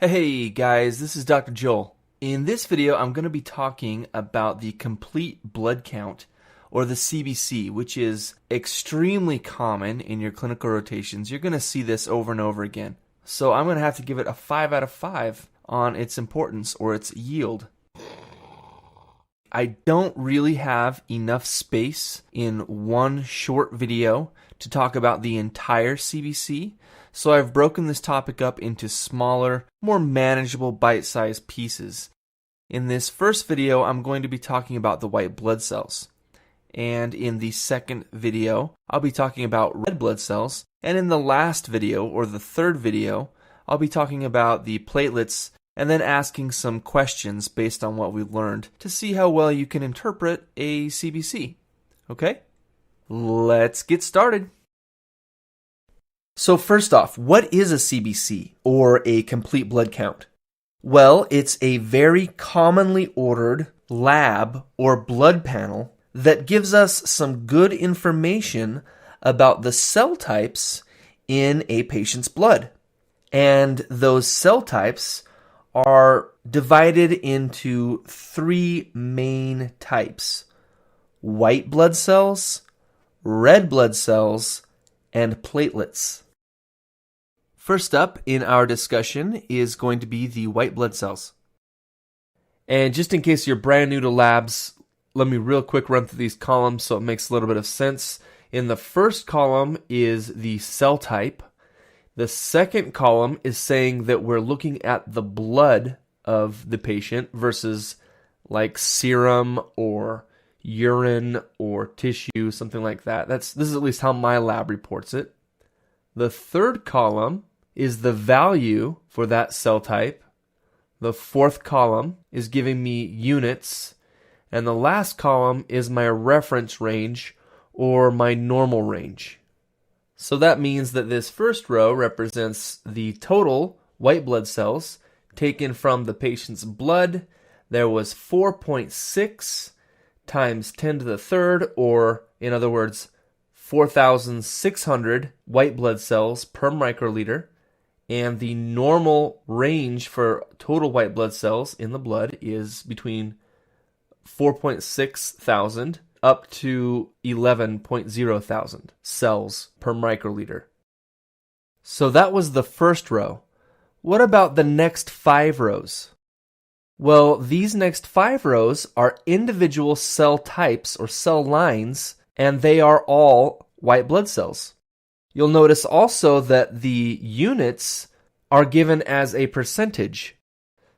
Hey guys, this is Dr. Joel. In this video, I'm going to be talking about the complete blood count, or the CBC, which is extremely common in your clinical rotations. You're going to see this over and over again. So I'm going to have to give it a 5 out of 5 on its importance or its yield. I don't really have enough space in one short video to talk about the entire CBC, so I've broken this topic up into smaller, more manageable bite-sized pieces. In this first video, I'm going to be talking about the white blood cells. And in the second video, I'll be talking about red blood cells. And in the last video, or the third video, I'll be talking about the platelets and then asking some questions based on what we've learned to see how well you can interpret a CBC. Okay? Let's get started. So first off, what is a CBC, or a complete blood count? Well, it's a very commonly ordered lab or blood panel that gives us some good information about the cell types in a patient's blood. And those cell types are divided into three main types: white blood cells, red blood cells, and platelets. First up in our discussion is going to be the white blood cells. And just in case you're brand new to labs, let me real quick run through these columns so it makes a little bit of sense. In the first column is the cell type. The second column is saying that we're looking at the blood of the patient versus like serum or urine or tissue, something like that. This is at least how my lab reports it. The third column is the value for that cell type. The fourth column is giving me units. And the last column is my reference range or my normal range. So that means that this first row represents the total white blood cells taken from the patient's blood. There was 4.6 times 10 to the third, or in other words, 4,600 white blood cells per microliter. And the normal range for total white blood cells in the blood is between 4.6 thousand up to 11.0 thousand cells per microliter. So that was the first row. What about the next 5 rows? Well, these next 5 rows are individual cell types or cell lines, and they are all white blood cells. You'll notice also that the units are given as a percentage.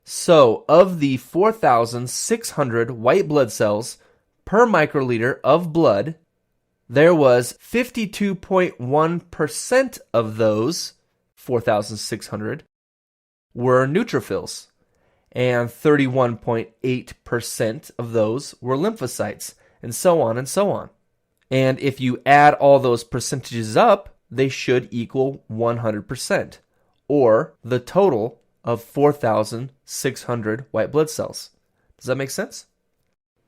So, of the 4,600 white blood cells per microliter of blood, there was 52.1% of those 4,600 were neutrophils, and 31.8% of those were lymphocytes, and so on and so on. And if you add all those percentages up, they should equal 100%, or the total of 4,600 white blood cells. Does that make sense?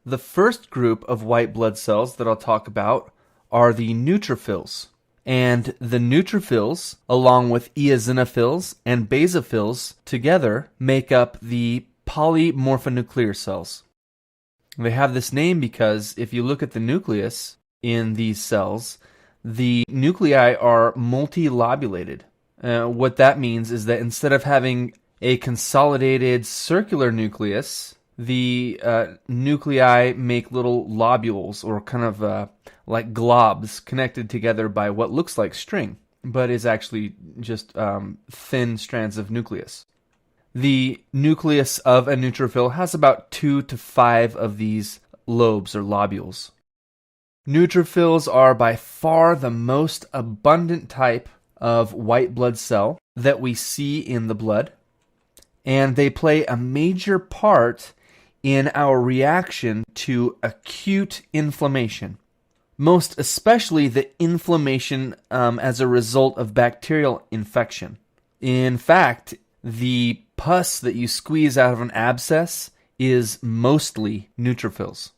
The first group of white blood cells that I'll talk about are the neutrophils. And the neutrophils, along with eosinophils and basophils, together make up the polymorphonuclear cells. They have this name because if you look at the nucleus in these cells, the nuclei are multilobulated. What that means is that instead of having a consolidated circular nucleus, the nuclei make little lobules, or kind of like globs connected together by what looks like string, but is actually just thin strands of nucleus. The nucleus of a neutrophil has about 2 to 5 of these lobes or lobules. Neutrophils are by far the most abundant type of white blood cell that we see in the blood, and they play a major part in our reaction to acute inflammation, most especially the inflammation as a result of bacterial infection. In fact, the pus that you squeeze out of an abscess is mostly neutrophils.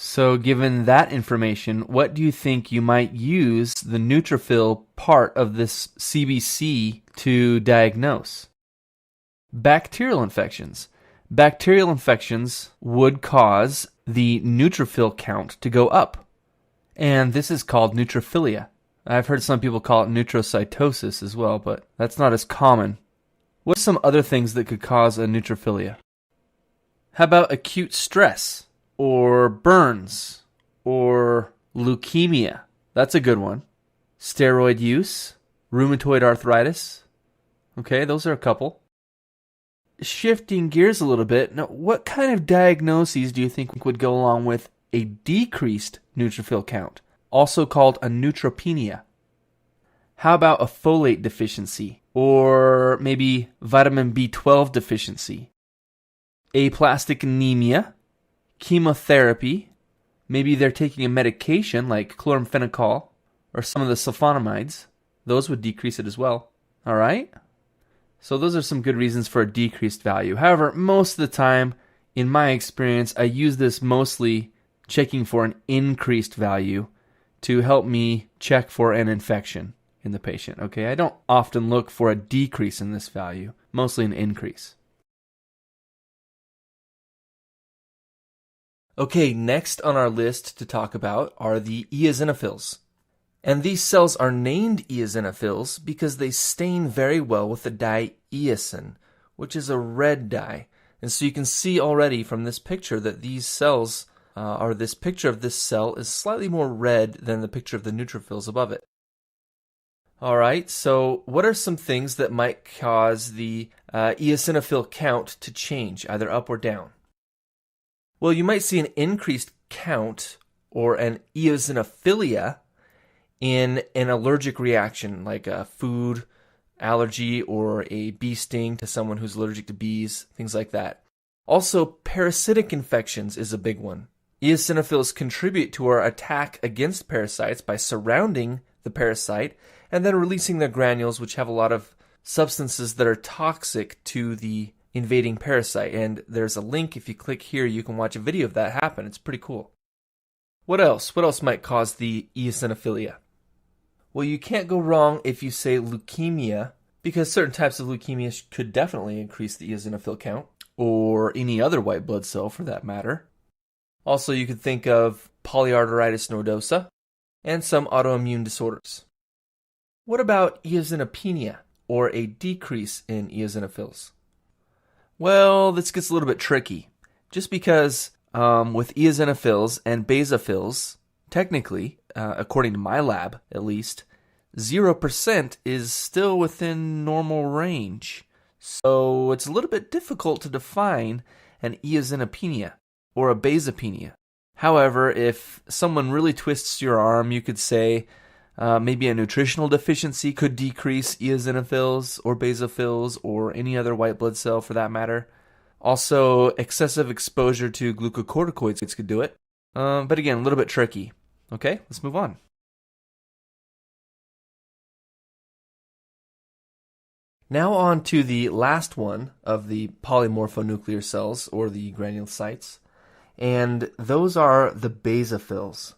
So given that information, what do you think you might use the neutrophil part of this CBC to diagnose? Bacterial infections. Bacterial infections would cause the neutrophil count to go up. And this is called neutrophilia. I've heard some people call it neutrocytosis as well, but that's not as common. What are some other things that could cause a neutrophilia? How about acute stress, or burns, or leukemia? That's a good one. Steroid use, rheumatoid arthritis. Okay, those are a couple. Shifting gears a little bit, now what kind of diagnoses do you think would go along with a decreased neutrophil count, also called a neutropenia? How about a folate deficiency, or maybe vitamin B12 deficiency? Aplastic anemia, chemotherapy, maybe they're taking a medication like chloramphenicol or some of the sulfonamides. Those would decrease it as well. All right? So those are some good reasons for a decreased value. However, most of the time, in my experience, I use this mostly checking for an increased value to help me check for an infection in the patient. Okay, I don't often look for a decrease in this value, mostly an increase. Okay, next on our list to talk about are the eosinophils. And these cells are named eosinophils because they stain very well with the dye eosin, which is a red dye. And so you can see already from this picture that these cells, or this picture of this cell, is slightly more red than the picture of the neutrophils above it. All right, so what are some things that might cause the eosinophil count to change, either up or down? Well, you might see an increased count or an eosinophilia in an allergic reaction, like a food allergy or a bee sting to someone who's allergic to bees, things like that. Also, parasitic infections is a big one. Eosinophils contribute to our attack against parasites by surrounding the parasite and then releasing their granules, which have a lot of substances that are toxic to the invading parasite. And there's a link, if you click here, you can watch a video of that happen. It's pretty cool. What else? What else might cause the eosinophilia? Well, you can't go wrong if you say leukemia, because certain types of leukemia could definitely increase the eosinophil count, or any other white blood cell for that matter. Also, you could think of polyarteritis nodosa and some autoimmune disorders. What about eosinopenia, or a decrease in eosinophils? Well, this gets a little bit tricky, just because with eosinophils and basophils, technically, according to my lab at least, 0% is still within normal range. So it's a little bit difficult to define an eosinopenia or a basopenia. However, if someone really twists your arm, you could say maybe a nutritional deficiency could decrease eosinophils or basophils or any other white blood cell for that matter. Also, excessive exposure to glucocorticoids could do it. But again, a little bit tricky. Okay, let's move on. Now on to the last one of the polymorphonuclear cells, or the granulocytes, and those are the basophils.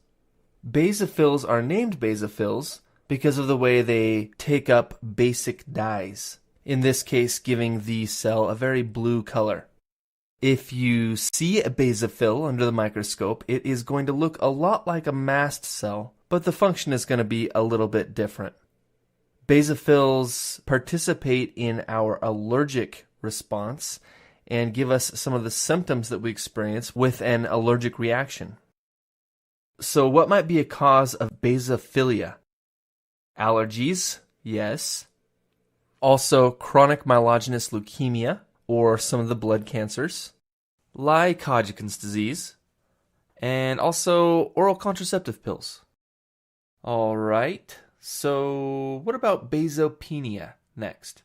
Basophils are named basophils because of the way they take up basic dyes, in this case giving the cell a very blue color. If you see a basophil under the microscope, it is going to look a lot like a mast cell, but the function is going to be a little bit different. Basophils participate in our allergic response and give us some of the symptoms that we experience with an allergic reaction. So what might be a cause of basophilia? Allergies, yes. Also chronic myelogenous leukemia, or some of the blood cancers, Lie-Hodgkin's disease, and also oral contraceptive pills. All right, so what about basopenia next?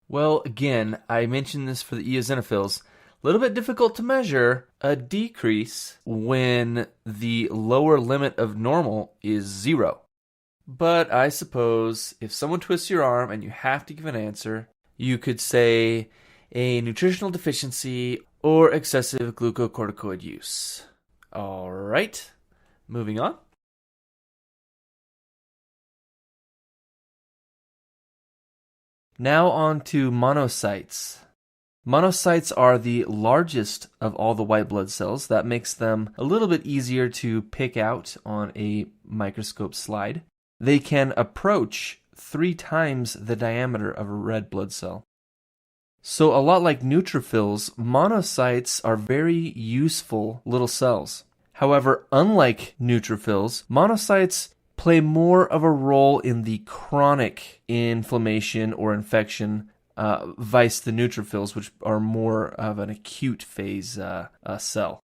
Well, again, I mentioned this for the eosinophils. A little bit difficult to measure a decrease when the lower limit of normal is 0. But I suppose if someone twists your arm and you have to give an answer, you could say a nutritional deficiency or excessive glucocorticoid use. All right, moving on. Now on to monocytes. Monocytes are the largest of all the white blood cells. That makes them a little bit easier to pick out on a microscope slide. They can approach 3 times the diameter of a red blood cell. So a lot like neutrophils, monocytes are very useful little cells. However, unlike neutrophils, monocytes play more of a role in the chronic inflammation or infection, vice the neutrophils, which are more of an acute phase cell.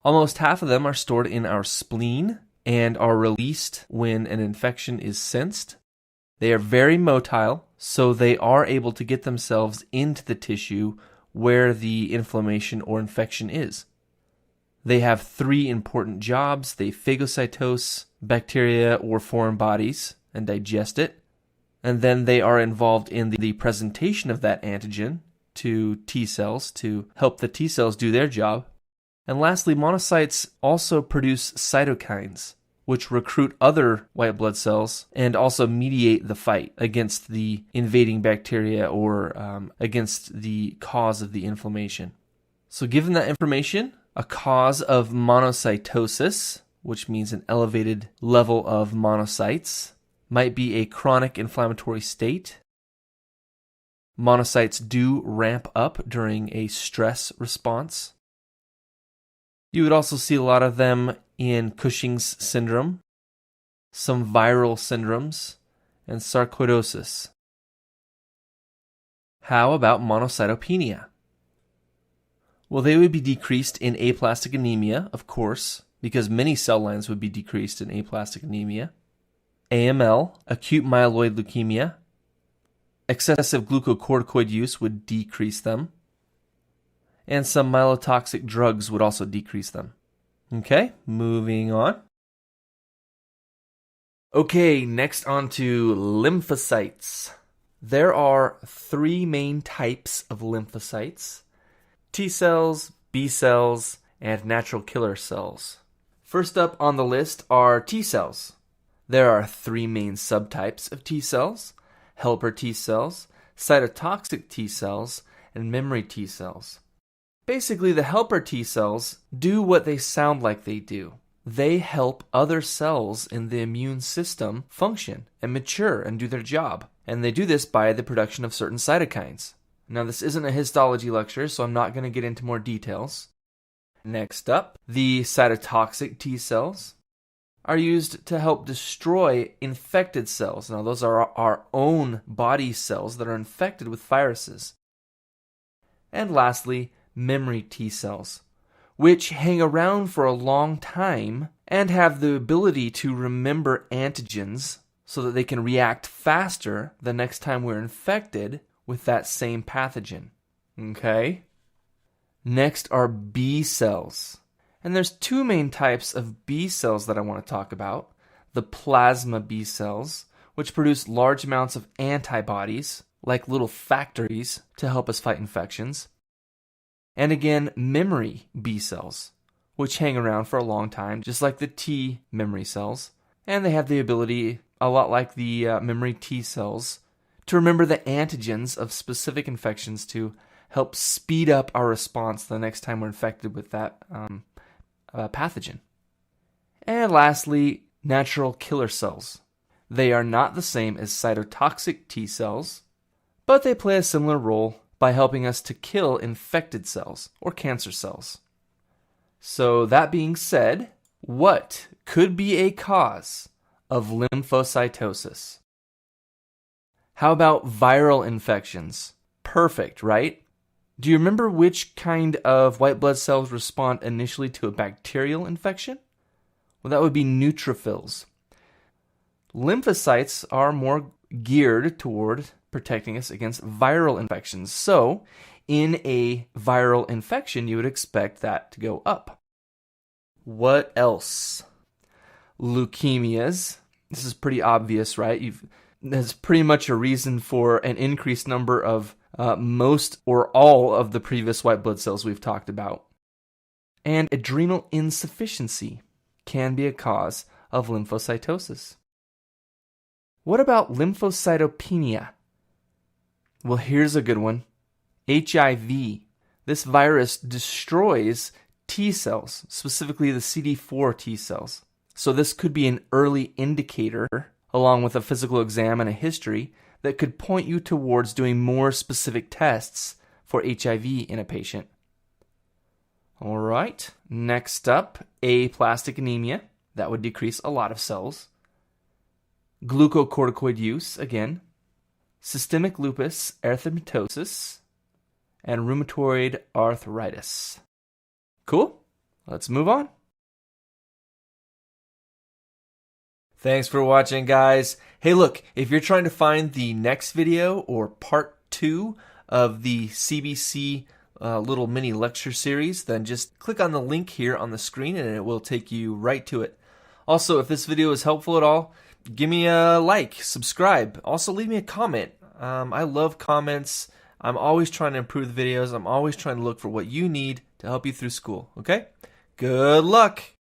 Almost half of them are stored in our spleen and are released when an infection is sensed. They are very motile, so they are able to get themselves into the tissue where the inflammation or infection is. They have 3 important jobs. They phagocytose bacteria or foreign bodies and digest it. And then they are involved in the presentation of that antigen to T cells to help the T cells do their job. And lastly, monocytes also produce cytokines, which recruit other white blood cells and also mediate the fight against the invading bacteria or against the cause of the inflammation. So given that information, a cause of monocytosis, which means an elevated level of monocytes, might be a chronic inflammatory state. Monocytes do ramp up during a stress response. You would also see a lot of them in Cushing's syndrome, some viral syndromes, and sarcoidosis. How about monocytopenia? Well, they would be decreased in aplastic anemia, of course, because many cell lines would be decreased in aplastic anemia. AML, acute myeloid leukemia. Excessive glucocorticoid use would decrease them. And some myelotoxic drugs would also decrease them. Okay, moving on. Okay, next on to lymphocytes. There are 3 main types of lymphocytes: T cells, B cells, and natural killer cells. First up on the list are T cells. There are 3 main subtypes of T cells: helper T cells, cytotoxic T cells, and memory T cells. Basically, the helper T cells do what they sound like they do. They help other cells in the immune system function and mature and do their job. And they do this by the production of certain cytokines. Now, this isn't a histology lecture, so I'm not going to get into more details. Next up, the cytotoxic T cells are used to help destroy infected cells. Now, those are our own body cells that are infected with viruses. And lastly, memory T cells, which hang around for a long time and have the ability to remember antigens so that they can react faster the next time we're infected with that same pathogen. Okay? Next are B cells. And there's 2 main types of B cells that I want to talk about. The plasma B cells, which produce large amounts of antibodies, like little factories, to help us fight infections. And again, memory B cells, which hang around for a long time, just like the T memory cells. And they have the ability, a lot like the memory T cells, to remember the antigens of specific infections to help speed up our response the next time we're infected with that pathogen. And lastly, natural killer cells. They are not the same as cytotoxic T cells, but they play a similar role by helping us to kill infected cells or cancer cells. So that being said, what could be a cause of lymphocytosis? How about viral infections? Perfect, right? Do you remember which kind of white blood cells respond initially to a bacterial infection? Well, that would be neutrophils. Lymphocytes are more geared toward protecting us against viral infections. So, in a viral infection, you would expect that to go up. What else? Leukemias. This is pretty obvious, right? There's pretty much a reason for an increased number of most or all of the previous white blood cells we've talked about. And adrenal insufficiency can be a cause of lymphocytosis. What about lymphocytopenia? Well, here's a good one. HIV. This virus destroys T cells, specifically the CD4 T cells. So this could be an early indicator, along with a physical exam and a history, that could point you towards doing more specific tests for HIV in a patient. All right, next up, aplastic anemia. That would decrease a lot of cells. Glucocorticoid use, again. Systemic lupus erythematosus. And rheumatoid arthritis. Cool? Let's move on. Thanks for watching, guys. Hey, look, if you're trying to find the next video or part 2 of the CBC little mini lecture series, then just click on the link here on the screen and it will take you right to it. Also, if this video is helpful at all, give me a like, subscribe. Also, leave me a comment. I love comments. I'm always trying to improve the videos. I'm always trying to look for what you need to help you through school, okay? Good luck!